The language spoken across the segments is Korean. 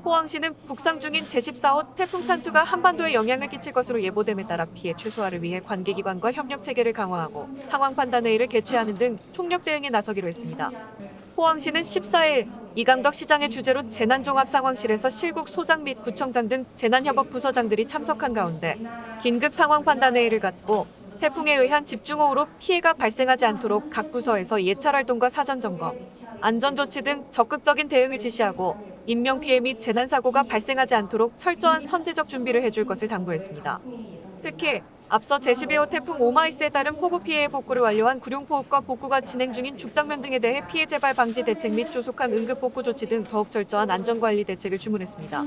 포항시는 북상 중인 제14호 태풍 산투가 한반도에 영향을 끼칠 것으로 예보됨에 따라 피해 최소화를 위해 관계기관과 협력 체계를 강화하고 상황 판단회의를 개최하는 등 총력 대응에 나서기로 했습니다. 포항시는 14일 이강덕 시장의 주재로 재난종합상황실에서 실국 소장 및 구청장 등 재난협업 부서장들이 참석한 가운데 긴급 상황 판단회의를 갖고 태풍에 의한 집중호우로 피해가 발생하지 않도록 각 부서에서 예찰 활동과 사전 점검, 안전조치 등 적극적인 대응을 지시하고 인명피해 및 재난사고가 발생하지 않도록 철저한 선제적 준비를 해줄 것을 당부했습니다. 특히 앞서 제12호 태풍 오마이스에 따른 폭우 피해의 복구를 완료한 구룡포읍과 복구가 진행 중인 죽장면 등에 대해 피해 재발 방지 대책 및 조속한 응급 복구 조치 등 더욱 철저한 안전관리 대책을 주문했습니다.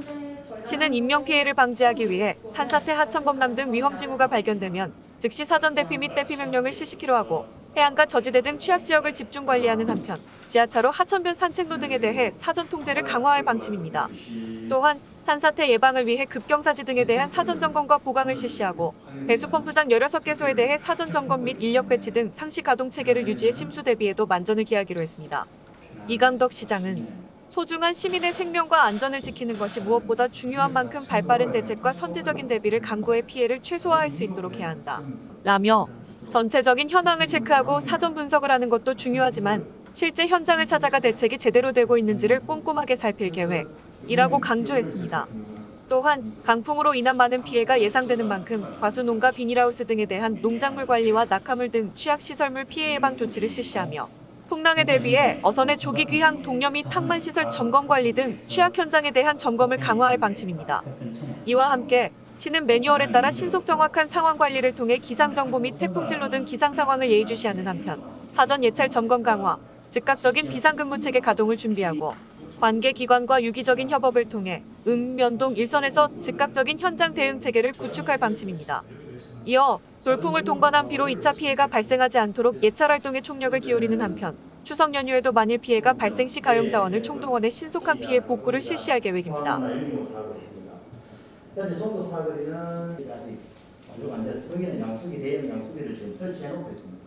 시는 인명피해를 방지하기 위해 산사태 하천범람 등 위험징후가 발견되면 즉시 사전 대피 및 대피 명령을 실시키로 하고 해안가 저지대 등 취약지역을 집중 관리하는 한편 지하차로 하천변 산책로 등에 대해 사전 통제를 강화할 방침입니다. 또한 산사태 예방을 위해 급경사지 등에 대한 사전 점검과 보강을 실시하고 배수펌프장 16개소에 대해 사전 점검 및 인력 배치 등 상시 가동 체계를 유지해 침수 대비에도 만전을 기하기로 했습니다. 이강덕 시장은 소중한 시민의 생명과 안전을 지키는 것이 무엇보다 중요한 만큼 발빠른 대책과 선제적인 대비를 강구해 피해를 최소화할 수 있도록 해야 한다. 라며 전체적인 현황을 체크하고 사전 분석을 하는 것도 중요하지만 실제 현장을 찾아가 대책이 제대로 되고 있는지를 꼼꼼하게 살필 계획이라고 강조했습니다. 또한 강풍으로 인한 많은 피해가 예상되는 만큼 과수농가 비닐하우스 등에 대한 농작물 관리와 낙하물 등 취약시설물 피해 예방 조치를 실시하며 풍랑에 대비해 어선의 조기 귀향 독려 및 탁만시설 점검 관리 등 취약 현장에 대한 점검을 강화할 방침입니다. 이와 함께 시는 매뉴얼에 따라 신속 정확한 상황 관리를 통해 기상정보 및 태풍 진로 등 기상 상황을 예의주시하는 한편 사전 예찰 점검 강화, 즉각적인 비상근무 체계 가동을 준비하고 관계 기관과 유기적인 협업을 통해 읍면동 일선에서 즉각적인 현장 대응 체계를 구축할 방침입니다. 이어 돌풍을 동반한 비로 2차 피해가 발생하지 않도록 예찰 활동에 총력을 기울이는 한편 추석 연휴에도 만일 피해가 발생 시 가용 자원을 총동원해 신속한 피해 복구를 실시할 계획입니다. 현재 송도 사거리는 아직 완료가 안 돼서 거기는 양수기 대형 양수기를 지금 설치해 놓고 있습니다.